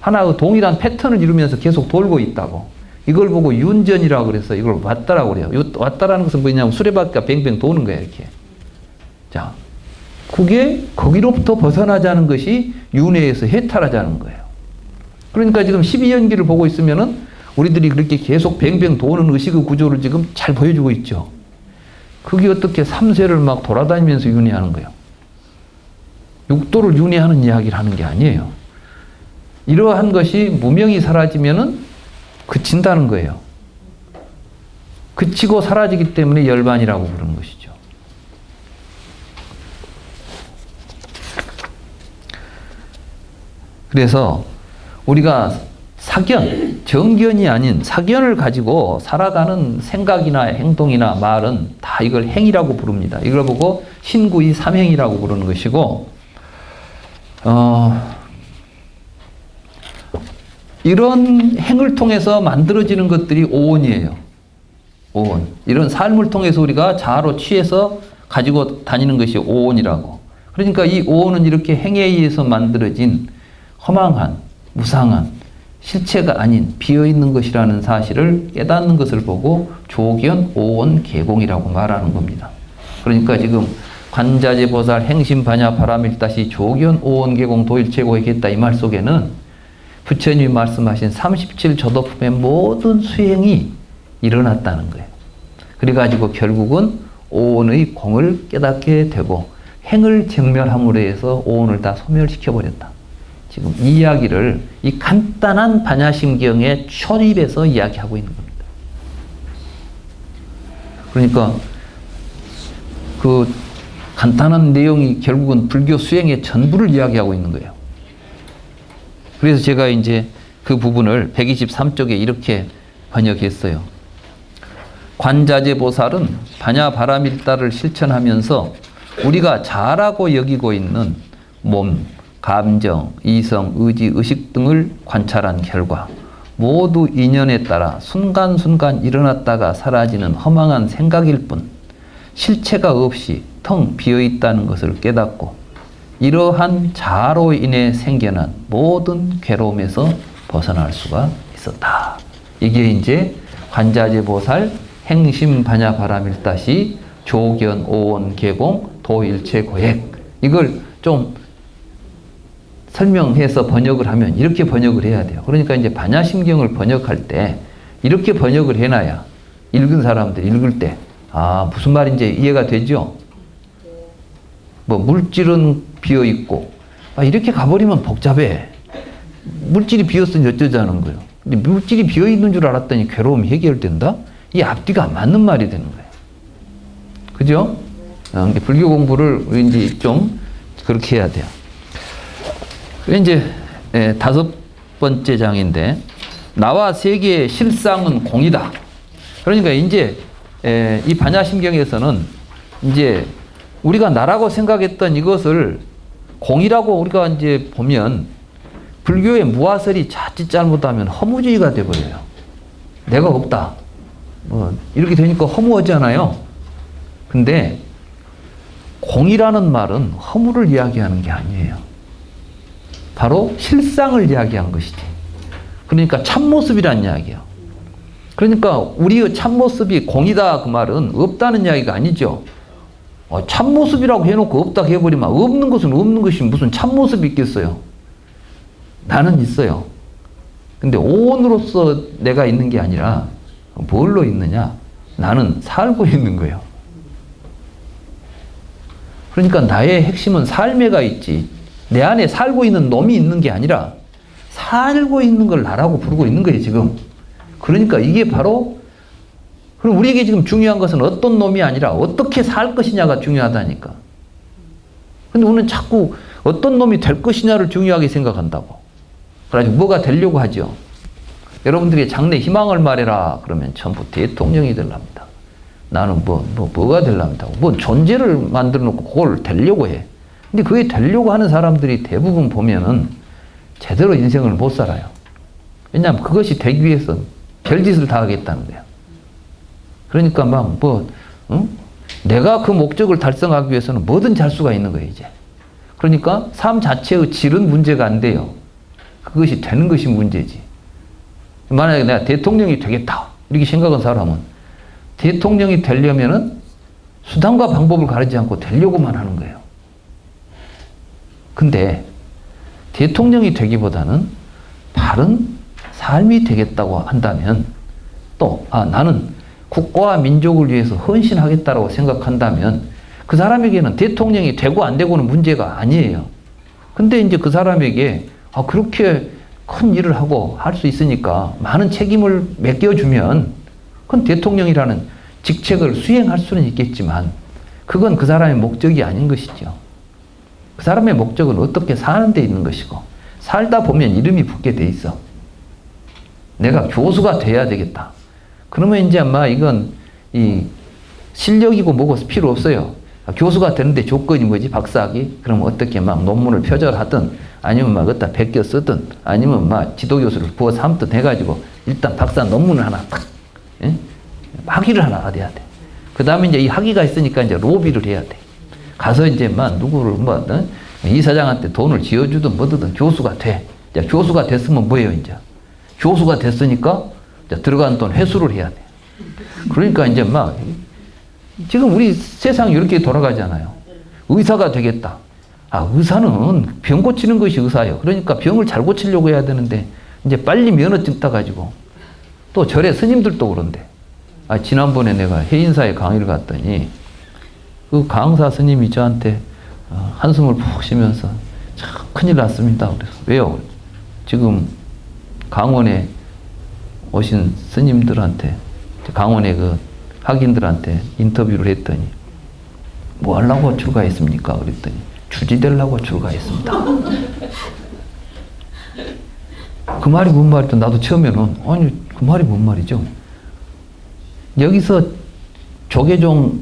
하나의 동일한 패턴을 이루면서 계속 돌고 있다고. 이걸 보고 윤전이라고 그래서 이걸 왔다라고 그래요. 왔다라는 것은 뭐냐면 수레바퀴가 뱅뱅 도는 거야, 이렇게. 자, 그게 거기로부터 벗어나자는 것이 윤회에서 해탈하자는 거예요. 그러니까 지금 12연기를 보고 있으면은 우리들이 그렇게 계속 뱅뱅 도는 의식의 구조를 지금 잘 보여주고 있죠. 그게 어떻게 3세를 막 돌아다니면서 윤회하는 거예요. 육도를 윤회하는 이야기를 하는 게 아니에요. 이러한 것이 무명이 사라지면은 그친다는 거예요. 그치고 사라지기 때문에 열반이라고 부르는 것이죠. 그래서 우리가 사견, 정견이 아닌 사견을 가지고 살아가는 생각이나 행동이나 말은 다 이걸 행이라고 부릅니다. 이걸 보고 신구이 삼행이라고 부르는 것이고, 이런 행을 통해서 만들어지는 것들이 오온이에요. 오온. 이런 삶을 통해서 우리가 자아로 취해서 가지고 다니는 것이 오온이라고. 그러니까 이 오온은 이렇게 행에 의해서 만들어진 허망한, 무상한, 실체가 아닌 비어있는 것이라는 사실을 깨닫는 것을 보고 조견, 오온, 계공이라고 말하는 겁니다. 그러니까 지금 관자재, 보살, 행심, 반야, 바라밀다시, 조견, 오온, 계공, 도일체고이겠다 이 말 속에는 부처님이 말씀하신 37조도품의 모든 수행이 일어났다는 거예요. 그래가지고 결국은 오온의 공을 깨닫게 되고 행을 정멸함으로 해서 오온을 다 소멸시켜버렸다. 지금 이 이야기를 이 간단한 반야심경에 초입해서 이야기하고 있는 겁니다. 그러니까 그 간단한 내용이 결국은 불교 수행의 전부를 이야기하고 있는 거예요. 그래서 제가 이제 그 부분을 123쪽에 이렇게 번역했어요. 관자재 보살은 반야 바라밀다를 실천하면서 우리가 자라고 여기고 있는 몸, 감정, 이성, 의지, 의식 등을 관찰한 결과 모두 인연에 따라 순간순간 일어났다가 사라지는 허망한 생각일 뿐 실체가 없이 텅 비어있다는 것을 깨닫고 이러한 자아로 인해 생겨난 모든 괴로움에서 벗어날 수가 있었다. 이게 이제 관자재 보살, 행심, 반야, 바라밀다시, 조견, 오온, 계공, 도일체, 고액. 이걸 좀 설명해서 번역을 하면 이렇게 번역을 해야 돼요. 그러니까 이제 반야심경을 번역할 때 이렇게 번역을 해놔야 읽은 사람들 읽을 때 무슨 말인지 이해가 되죠? 뭐 물질은 비어 있고 이렇게 가버리면 복잡해. 물질이 비었으니 어쩌자는 거예요. 근데 물질이 비어 있는 줄 알았더니 괴로움이 해결된다? 이 앞뒤가 안 맞는 말이 되는 거예요. 그죠? 불교 공부를 이제 좀 그렇게 해야 돼요. 이제 5번째 장인데 나와 세계의 실상은 공이다. 그러니까 이제 이 반야심경에서는 이제 우리가 나라고 생각했던 이것을 공이라고 우리가 이제 보면 불교의 무화설이 자칫 잘못하면 허무주의가 돼버려요. 내가 없다. 이렇게 되니까 허무하잖아요. 근데 공이라는 말은 허무를 이야기하는 게 아니에요. 바로 실상을 이야기한 것이지. 그러니까 참모습이란 이야기예요. 그러니까 우리의 참모습이 공이다 그 말은 없다는 이야기가 아니죠. 참모습이라고 해놓고 없다고 해버리면 없는 것은 없는 것이 무슨 참모습이 있겠어요. 나는 있어요. 근데 오온으로서 내가 있는 게 아니라 뭘로 있느냐? 나는 살고 있는 거예요. 그러니까 나의 핵심은 삶에가 있지. 내 안에 살고 있는 놈이 있는 게 아니라 살고 있는 걸 나라고 부르고 있는 거예요, 지금. 그러니까 이게 바로 그럼 우리에게 지금 중요한 것은 어떤 놈이 아니라 어떻게 살 것이냐가 중요하다니까. 근데 우리는 자꾸 어떤 놈이 될 것이냐를 중요하게 생각한다고. 그래가지고 뭐가 되려고 하죠. 여러분들이 장래 희망을 말해라 그러면 전부 대통령이 되랍니다. 나는 뭐가 되랍니다. 뭐 존재를 만들어 놓고 그걸 되려고 해. 근데 그게 되려고 하는 사람들이 대부분 보면은 제대로 인생을 못 살아요. 왜냐하면 그것이 되기 위해서 별짓을 다 하겠다는 거야. 그러니까 내가 그 목적을 달성하기 위해서는 뭐든 잘 수가 있는 거예요, 이제. 그러니까 삶 자체의 질은 문제가 안 돼요. 그것이 되는 것이 문제지. 만약에 내가 대통령이 되겠다 이렇게 생각한 사람은 대통령이 되려면은 수단과 방법을 가리지 않고 되려고만 하는 거예요. 근데 대통령이 되기보다는 바른 삶이 되겠다고 한다면 또 나는 국가와 민족을 위해서 헌신하겠다고 생각한다면 그 사람에게는 대통령이 되고 안 되고는 문제가 아니에요. 근데 이제 그 사람에게 그렇게 큰 일을 하고 할 수 있으니까 많은 책임을 맡겨주면 그건 대통령이라는 직책을 수행할 수는 있겠지만 그건 그 사람의 목적이 아닌 것이죠. 그 사람의 목적은 어떻게 사는 데 있는 것이고 살다 보면 이름이 붙게 돼 있어. 내가 교수가 돼야 되겠다. 그러면 이제 아마 이건 이 실력이고 뭐고 필요 없어요. 교수가 되는데 조건이 뭐지? 박사학위? 그럼 어떻게 막 논문을 표절하든 아니면 막 어디다 베껴 쓰든 아니면 막 지도교수를 부어 삼든 해가지고 일단 박사 논문을 하나 딱, 예? 학위를 하나 얻어야 돼. 그 다음에 이제 이 학위가 있으니까 이제 로비를 해야 돼. 가서 이제 막 누구를 뭐, 이사장한테 돈을 지어주든 뭐든 교수가 돼. 이제 교수가 됐으면 뭐예요, 이제? 교수가 됐으니까 이제 들어간 돈 회수를 해야 돼. 그러니까 이제 막 지금 우리 세상이 이렇게 돌아가잖아요. 의사가 되겠다. 아, 의사는 병 고치는 것이 의사예요. 그러니까 병을 잘 고치려고 해야 되는데 이제 빨리 면허증 따가지고 또 절에 스님들도 그런데 아, 지난번에 내가 해인사에 강의를 갔더니 그 강사 스님이 저한테 한숨을 푹 쉬면서 참 큰일 났습니다. 그래서 왜요? 지금 강원에 오신 스님들한테 강원의 그 학인들한테 인터뷰를 했더니 뭐 하려고 출가했습니까? 그랬더니 주지되려고 출가했습니다. 그 말이 뭔 말이죠? 나도 처음에는 아니 그 말이 뭔 말이죠? 여기서 조계종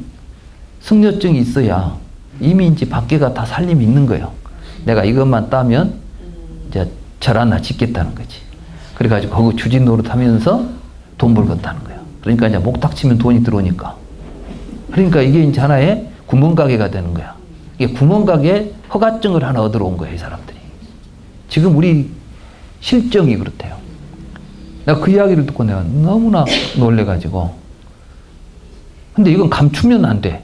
승려증이 있어야 이미 이제 밖에가 다 살림이 있는 거예요. 내가 이것만 따면 이제 절 하나 짓겠다는 거지. 그래가지고 거기 주진 노릇하면서 돈 벌겠다는 거예요. 그러니까 이제 목탁 치면 돈이 들어오니까. 그러니까 이게 이제 하나의 구멍가게가 되는 거야. 이게 구멍가게 허가증을 하나 얻으러 온 거예요, 이 사람들이. 지금 우리 실정이 그렇대요. 내가 그 이야기를 듣고 내가 너무나 놀래가지고. 근데 이건 감추면 안 돼.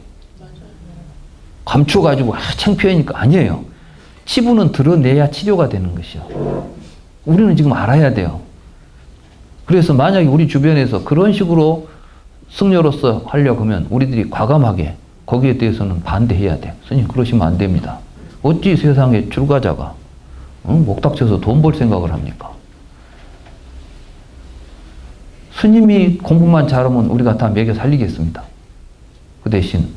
감춰가지고 창피하니까 아니에요. 치부는 드러내야 치료가 되는 것이요. 우리는 지금 알아야 돼요. 그래서 만약에 우리 주변에서 그런 식으로 승려로서 하려고 하면 우리들이 과감하게 거기에 대해서는 반대해야 돼. 스님 그러시면 안 됩니다. 어찌 세상에 출가자가 목닥쳐서 돈 벌 생각을 합니까? 스님이 공부만 잘하면 우리가 다 먹여 살리겠습니다. 그 대신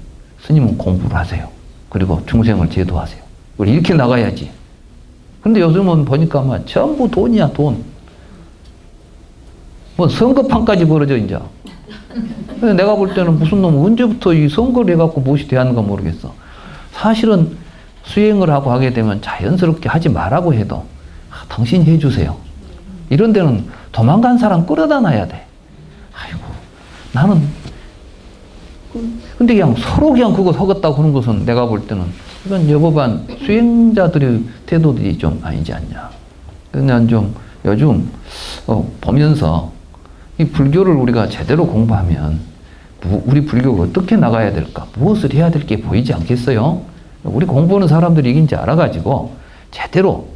스님은 공부를 하세요. 그리고 중생을 제도하세요. 우리 이렇게 나가야지. 근데 요즘은 보니까 막 전부 돈이야, 돈. 뭐 선거판까지 벌어져, 이제. 내가 볼 때는 무슨 놈 언제부터 이 선거를 해갖고 무엇이 되었는가 모르겠어. 사실은 수행을 하고 하게 되면 자연스럽게 하지 말라고 해도 당신이 해주세요. 이런 데는 도망간 사람 끌어다 놔야 돼. 아이고, 나는 근데 그냥 서로 그냥 그거 서겠다고 하는 것은 내가 볼 때는 이건 여법한 수행자들의 태도들이 좀 아니지 않냐. 그냥 좀 요즘 보면서 이 불교를 우리가 제대로 공부하면 우리 불교가 어떻게 나가야 될까? 무엇을 해야 될 게 보이지 않겠어요? 우리 공부하는 사람들이 이긴지 알아가지고 제대로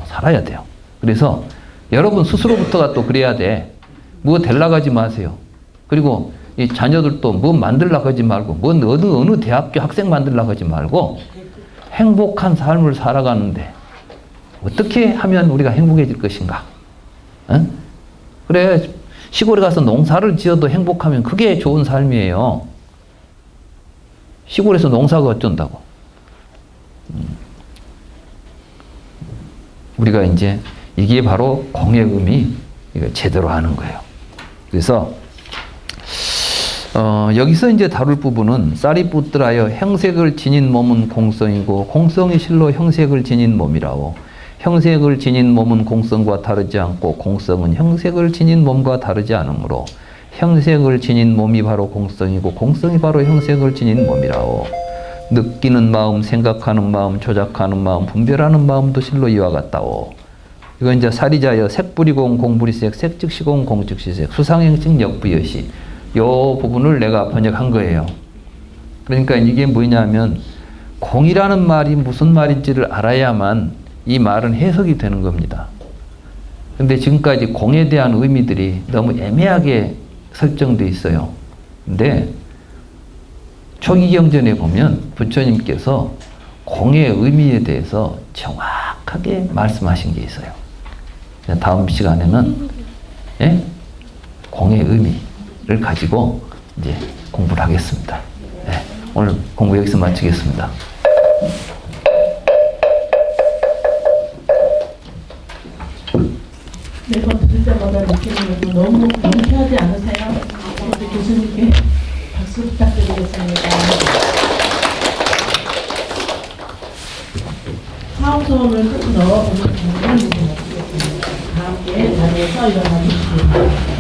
살아야 돼요. 그래서 여러분 스스로부터가 또 그래야 돼. 뭐 되려고 하지 마세요. 그리고 이 자녀들도 뭐 만들려고 하지 말고 어느 대학교 학생 만들려고 하지 말고 행복한 삶을 살아가는데 어떻게 하면 우리가 행복해질 것인가? 응? 그래 시골에 가서 농사를 지어도 행복하면 그게 좋은 삶이에요. 시골에서 농사가 어쩐다고? 우리가 이제 이게 바로 공예금이 제대로 하는 거예요. 그래서 여기서 이제 다룰 부분은 사리푸트라여 형색을 지닌 몸은 공성이고 공성이 실로 형색을 지닌 몸이라오. 형색을 지닌 몸은 공성과 다르지 않고 공성은 형색을 지닌 몸과 다르지 않으므로 형색을 지닌 몸이 바로 공성이고 공성이 바로 형색을 지닌 몸이라오. 느끼는 마음, 생각하는 마음, 조작하는 마음, 분별하는 마음도 실로 이와 같다오. 이건 이제 사리자여 색불이공 공불이색, 색즉시공 공즉시색, 수상행식 역부여시. 요 부분을 내가 번역한 거예요. 그러니까 이게 뭐냐면 공이라는 말이 무슨 말인지를 알아야만 이 말은 해석이 되는 겁니다. 근데 지금까지 공에 대한 의미들이 너무 애매하게 설정되어 있어요. 근데 초기경전에 보면 부처님께서 공의 의미에 대해서 정확하게 말씀하신 게 있어요. 다음 시간에는 예? 공의 의미를 가지고 이제 공부를 하겠습니다. 네, 오늘 공부 여기서 마치겠습니다. 매번 들을 때마다 느끼는 거 너무 명쾌하지 않으세요? 우리 교수님께 박수 부탁드리겠습니다. 사업 수업을 끝으로 오늘 공부를 마치겠습니다. 다 함께 자리에서 일어나주시기 바랍니다.